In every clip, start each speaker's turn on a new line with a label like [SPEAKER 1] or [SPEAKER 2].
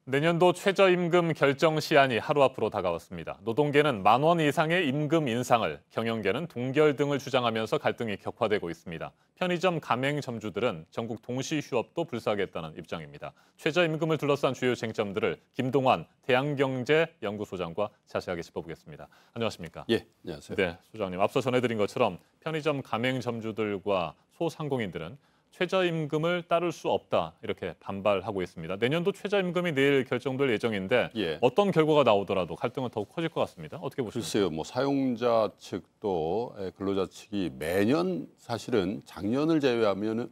[SPEAKER 1] 내년도 최저임금 결정 시한이 하루 앞으로 다가왔습니다. 노동계는 10,000원 이상의 임금 인상을, 경영계는 동결 등을 주장하면서 갈등이 격화되고 있습니다. 편의점 가맹점주들은 전국 동시 휴업도 불사하겠다는 입장입니다. 최저임금을 둘러싼 주요 쟁점들을 김동완 대한경제연구소장과 자세하게 짚어보겠습니다. 안녕하십니까?
[SPEAKER 2] 예, 안녕하세요.
[SPEAKER 1] 네, 소장님. 앞서 전해드린 것처럼 편의점 가맹점주들과 소상공인들은 최저임금을 따를 수 없다 이렇게 반발하고 있습니다. 내년도 최저임금이 내일 결정될 예정인데
[SPEAKER 2] 예.
[SPEAKER 1] 어떤 결과가 나오더라도 갈등은 더욱 커질 것 같습니다. 어떻게 보십니까?
[SPEAKER 2] 글쎄요, 뭐 사용자 측도 근로자 측이 매년 사실은 작년을 제외하고는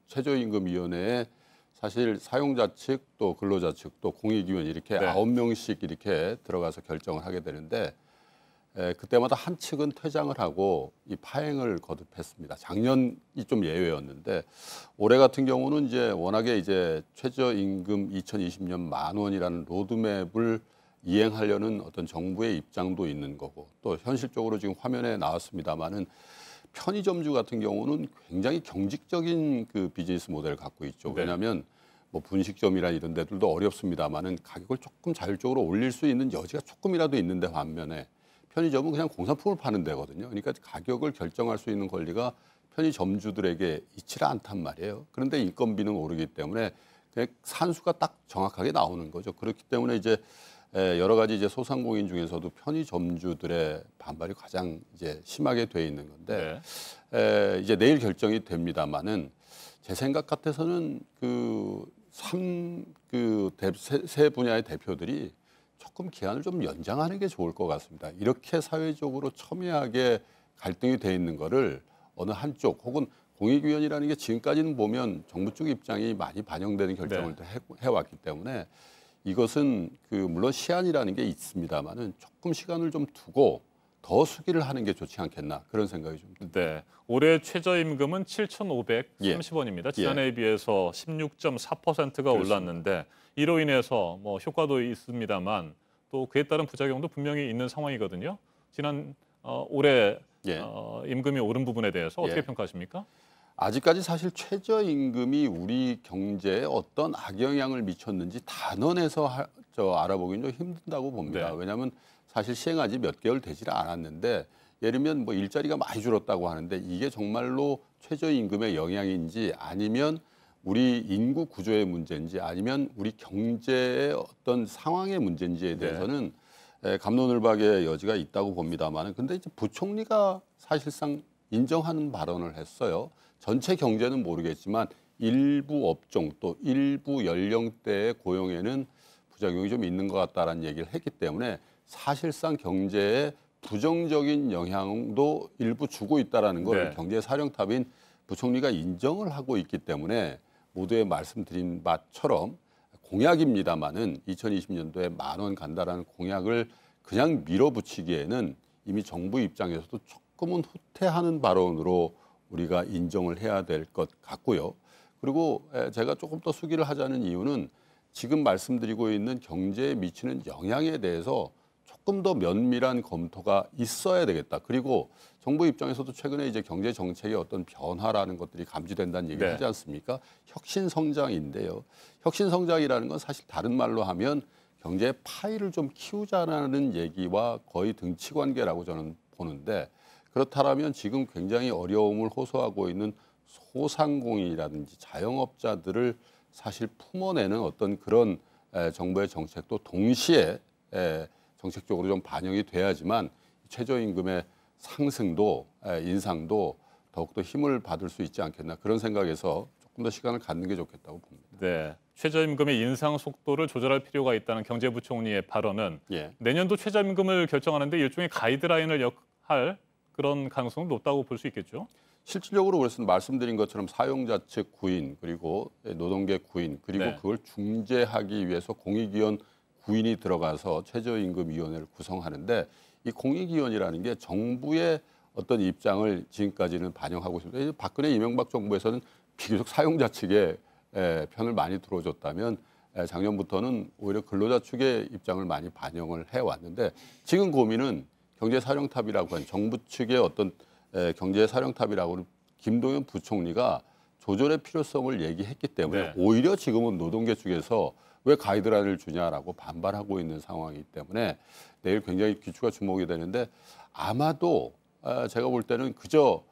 [SPEAKER 2] 최저임금위원회에 사실 사용자 측 또 근로자 측 또 공익위원 이렇게
[SPEAKER 1] 네.
[SPEAKER 2] 9명씩 이렇게 들어가서 결정을 하게 되는데 그때마다 한 측은 퇴장을 하고 이 파행을 거듭했습니다. 작년이 좀 예외였는데 올해 같은 경우는 이제 워낙에 이제 최저임금 2020년 10,000원이라는 로드맵을 이행하려는 어떤 정부의 입장도 있는 거고 또 현실적으로 지금 화면에 나왔습니다마는 편의점주 같은 경우는 굉장히 경직적인 그 비즈니스 모델을 갖고 있죠.
[SPEAKER 1] 네.
[SPEAKER 2] 왜냐하면 뭐 분식점이나 이런 데들도 어렵습니다마는 가격을 조금 자율적으로 올릴 수 있는 여지가 조금이라도 있는데 반면에 편의점은 그냥 공산품을 파는 데거든요. 그러니까 가격을 결정할 수 있는 권리가 편의점주들에게 있지를 않단 말이에요. 그런데 인건비는 오르기 때문에 그냥 산수가 딱 정확하게 나오는 거죠. 그렇기 때문에 이제 여러 가지 이제 소상공인 중에서도 편의점주들의 반발이 가장 이제 심하게 돼 있는 건데 이제 내일 결정이 됩니다만은 제 생각 같아서는 세 분야의 대표들이 조금 기한을 좀 연장하는 게 좋을 것 같습니다. 이렇게 사회적으로 첨예하게 갈등이 돼 있는 거를 어느 한쪽 혹은 공익위원이라는 게 지금까지는 보면 정부 쪽 입장이 많이 반영되는 결정을 해왔기 때문에 이것은 물론 시한이라는 게 있습니다만은 조금 시간을 좀 두고 더 수기를 하는 게 좋지 않겠나 그런 생각이 좀 듭니다.
[SPEAKER 1] 네, 올해 최저임금은 7,530원입니다. 지난해에 비해서 16.4%가 올랐는데 이로 인해서 뭐 효과도 있습니다만 또 그에 따른 부작용도 분명히 있는 상황이거든요. 올해 임금이 오른 부분에 대해서 어떻게 평가하십니까?
[SPEAKER 2] 아직까지 사실 최저임금이 우리 경제에 어떤 악영향을 미쳤는지 단언해서 알아보기는 좀 힘든다고 봅니다.
[SPEAKER 1] 네.
[SPEAKER 2] 왜냐하면 사실 시행한 지 몇 개월 되지를 않았는데 예를 들면 뭐 일자리가 많이 줄었다고 하는데 이게 정말로 최저임금의 영향인지 아니면 우리 인구 구조의 문제인지 아니면 우리 경제의 어떤 상황의 문제인지에 대해서는 갑론을박의 여지가 있다고 봅니다만 근데 이제 부총리가 사실상 인정하는 발언을 했어요. 전체 경제는 모르겠지만 일부 업종 또 일부 연령대의 고용에는 부작용이 좀 있는 것 같다라는 얘기를 했기 때문에 사실상 경제에 부정적인 영향도 일부 주고 있다라는 걸 경제사령탑인 부총리가 인정을 하고 있기 때문에 모두에 말씀드린 바처럼 공약입니다마는 2020년도에 10,000원 간다라는 공약을 그냥 밀어붙이기에는 이미 정부 입장에서도 조금은 후퇴하는 발언으로 우리가 인정을 해야 될 것 같고요. 그리고 제가 조금 더 수기를 하자는 이유는 지금 말씀드리고 있는 경제에 미치는 영향에 대해서 조금 더 면밀한 검토가 있어야 되겠다. 그리고 정부 입장에서도 최근에 이제 경제 정책의 어떤 변화라는 것들이 감지된다는 얘기를 하지 않습니까? 혁신 성장인데요. 혁신 성장이라는 건 사실 다른 말로 하면 경제의 파이를 좀 키우자라는 얘기와 거의 등치 관계라고 저는 보는데 그렇다면 지금 굉장히 어려움을 호소하고 있는 소상공인이라든지 자영업자들을 사실 품어내는 어떤 그런 정부의 정책도 동시에 정책적으로 좀 반영이 돼야지만 최저임금의 상승도 인상도 더욱더 힘을 받을 수 있지 않겠나 그런 생각에서 조금 더 시간을 갖는 게 좋겠다고 봅니다.
[SPEAKER 1] 네, 최저임금의 인상 속도를 조절할 필요가 있다는 경제부총리의 발언은 내년도 최저임금을 결정하는데 일종의 가이드라인을 할 그런 가능성은 높다고 볼 수 있겠죠?
[SPEAKER 2] 실질적으로 그래서 말씀드린 것처럼 사용자 측 구인 그리고 노동계 구인 그리고 그걸 중재하기 위해서 공익위원 구인이 들어가서 최저임금위원회를 구성하는데 이 공익위원이라는 게 정부의 어떤 입장을 지금까지는 반영하고 있습니다. 박근혜 이명박 정부에서는 비교적 사용자 측의 편을 많이 들어줬다면 작년부터는 오히려 근로자 측의 입장을 많이 반영을 해왔는데 지금 고민은 경제사령탑이라고 하는 정부 측의 어떤 경제사령탑이라고 하는 김동연 부총리가 조절의 필요성을 얘기했기 때문에
[SPEAKER 1] 네.
[SPEAKER 2] 오히려 지금은 노동계 쪽에서 왜 가이드라인을 주냐라고 반발하고 있는 상황이기 때문에 내일 굉장히 귀추가 주목이 되는데 아마도 제가 볼 때는 그저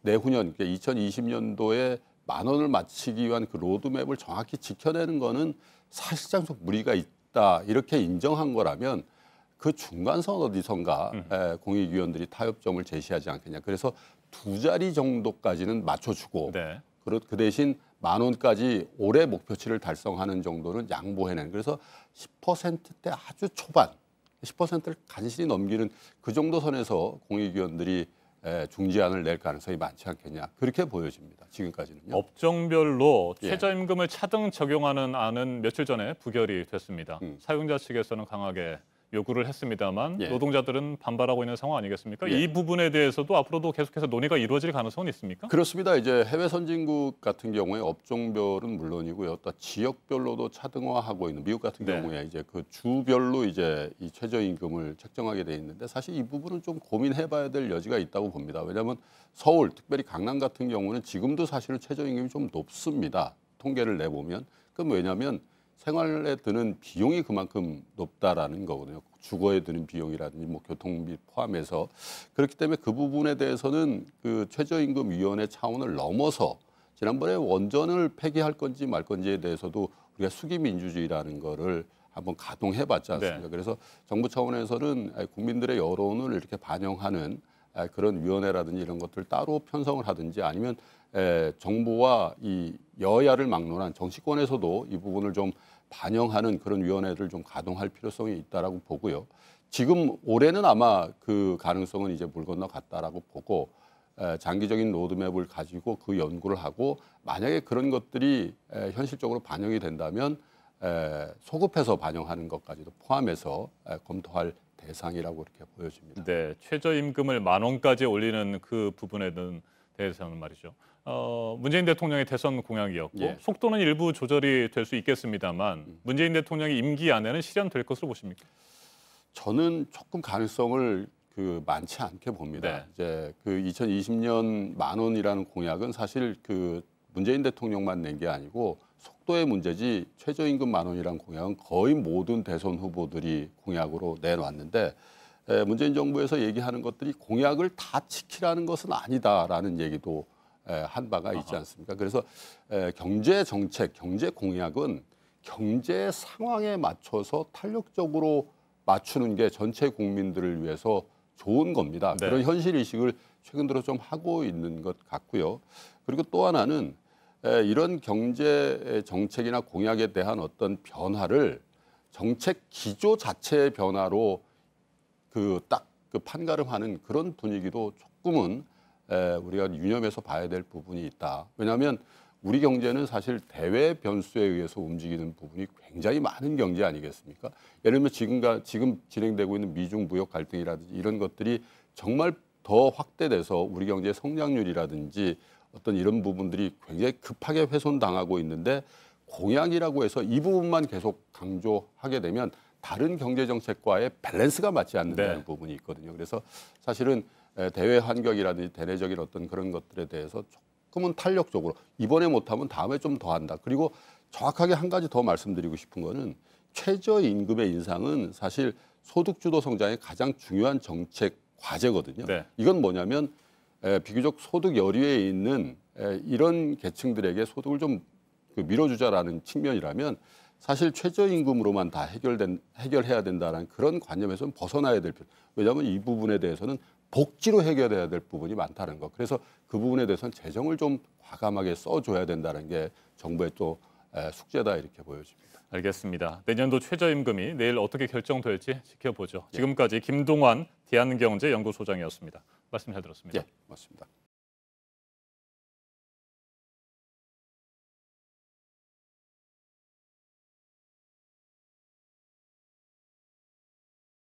[SPEAKER 2] 내후년 2020년도에 10,000원을 맞추기 위한 그 로드맵을 정확히 지켜내는 거는 사실상 좀 무리가 있다 이렇게 인정한 거라면 그 중간선 어디선가 공익위원들이 타협점을 제시하지 않겠냐. 그래서 2자리 정도까지는 맞춰주고
[SPEAKER 1] 네.
[SPEAKER 2] 그 대신 10,000원까지 올해 목표치를 달성하는 정도는 양보해내는. 그래서 10%대 아주 초반 10%를 간신히 넘기는 그 정도 선에서 공익위원들이 중지안을 낼 가능성이 많지 않겠냐. 그렇게 보여집니다. 지금까지는요.
[SPEAKER 1] 업종별로
[SPEAKER 2] 예.
[SPEAKER 1] 최저임금을 차등 적용하는 안은 며칠 전에 부결이 됐습니다. 사용자 측에서는 강하게 요구를 했습니다만
[SPEAKER 2] 예.
[SPEAKER 1] 노동자들은 반발하고 있는 상황 아니겠습니까?
[SPEAKER 2] 예.
[SPEAKER 1] 이 부분에 대해서도 앞으로도 계속해서 논의가 이루어질 가능성은 있습니까?
[SPEAKER 2] 그렇습니다. 이제 해외 선진국 같은 경우에 업종별은 물론이고요. 또 지역별로도 차등화하고 있는 미국 같은
[SPEAKER 1] 네.
[SPEAKER 2] 경우에 이제 그 주별로 이제 이 최저임금을 책정하게 돼 있는데 사실 이 부분은 좀 고민해봐야 될 여지가 있다고 봅니다. 왜냐하면 서울, 특별히 강남 같은 경우는 지금도 사실은 최저임금이 좀 높습니다. 통계를 내보면. 그건 왜냐하면 생활에 드는 비용이 그만큼 높다라는 거거든요. 주거에 드는 비용이라든지 뭐 교통비 포함해서 그렇기 때문에 그 부분에 대해서는 그 최저임금위원회 차원을 넘어서 지난번에 원전을 폐기할 건지 말 건지에 대해서도 우리가 수기민주주의라는 거를 한번 가동해봤지 않습니까?
[SPEAKER 1] 네.
[SPEAKER 2] 그래서 정부 차원에서는 국민들의 여론을 이렇게 반영하는 그런 위원회라든지 이런 것들 따로 편성을 하든지 아니면 정부와 이 여야를 막론한 정치권에서도 이 부분을 좀 반영하는 그런 위원회를 좀 가동할 필요성이 있다라고 보고요. 지금 올해는 아마 그 가능성은 이제 물 건너갔다라고 보고 장기적인 로드맵을 가지고 그 연구를 하고 만약에 그런 것들이 현실적으로 반영이 된다면 소급해서 반영하는 것까지도 포함해서 검토할 대상이라고 이렇게 보여집니다.
[SPEAKER 1] 네, 최저임금을 10,000원까지 올리는 그 부분에 대해서는 말이죠. 문재인 대통령의 대선 공약이었고
[SPEAKER 2] 예.
[SPEAKER 1] 속도는 일부 조절이 될 수 있겠습니다만 문재인 대통령이 임기 안에는 실현될 것으로 보십니까?
[SPEAKER 2] 저는 조금 가능성을 많지 않게 봅니다.
[SPEAKER 1] 네.
[SPEAKER 2] 이제 그 2020년 10,000원이라는 공약은 사실 그 문재인 대통령만 낸 게 아니고 속도의 문제지 최저임금 10,000원이라는 공약은 거의 모든 대선 후보들이 공약으로 내놨는데 문재인 정부에서 얘기하는 것들이 공약을 다 지키라는 것은 아니다라는 얘기도 한 바가 있지 않습니까? 그래서 경제 정책, 경제 공약은 경제 상황에 맞춰서 탄력적으로 맞추는 게 전체 국민들을 위해서 좋은 겁니다.
[SPEAKER 1] 네.
[SPEAKER 2] 그런 현실 의식을 최근 들어 좀 하고 있는 것 같고요. 그리고 또 하나는 이런 경제 정책이나 공약에 대한 어떤 변화를 정책 기조 자체의 변화로 딱 그 판가름하는 그런 분위기도 조금은 우리가 유념해서 봐야 될 부분이 있다. 왜냐하면 우리 경제는 사실 대외 변수에 의해서 움직이는 부분이 굉장히 많은 경제 아니겠습니까? 예를 들면 지금 진행되고 있는 미중 무역 갈등이라든지 이런 것들이 정말 더 확대돼서 우리 경제의 성장률이라든지 어떤 이런 부분들이 굉장히 급하게 훼손당하고 있는데 공약이라고 해서 이 부분만 계속 강조하게 되면 다른 경제 정책과의 밸런스가 맞지 않는다는
[SPEAKER 1] 네.
[SPEAKER 2] 부분이 있거든요. 그래서 사실은 대외 환경이라든지 대내적인 어떤 그런 것들에 대해서 조금은 탄력적으로 이번에 못하면 다음에 좀 더 한다. 그리고 정확하게 한 가지 더 말씀드리고 싶은 거는 최저임금의 인상은 사실 소득주도 성장의 가장 중요한 정책 과제거든요.
[SPEAKER 1] 네.
[SPEAKER 2] 이건 뭐냐면 비교적 소득 여류에 있는 이런 계층들에게 소득을 좀 밀어주자라는 측면이라면 사실 최저임금으로만 다 해결해야 된다는 그런 관념에서는 벗어나야 될 필요. 왜냐하면 이 부분에 대해서는 복지로 해결해야 될 부분이 많다는 거. 그래서 그 부분에 대해서는 재정을 좀 과감하게 써줘야 된다는 게 정부의 또 숙제다 이렇게 보여집니다.
[SPEAKER 1] 알겠습니다. 내년도 최저임금이 내일 어떻게 결정될지 지켜보죠. 지금까지 김동완 대한경제연구소장이었습니다. 말씀 잘 들었습니다.
[SPEAKER 2] 예, 맞습니다.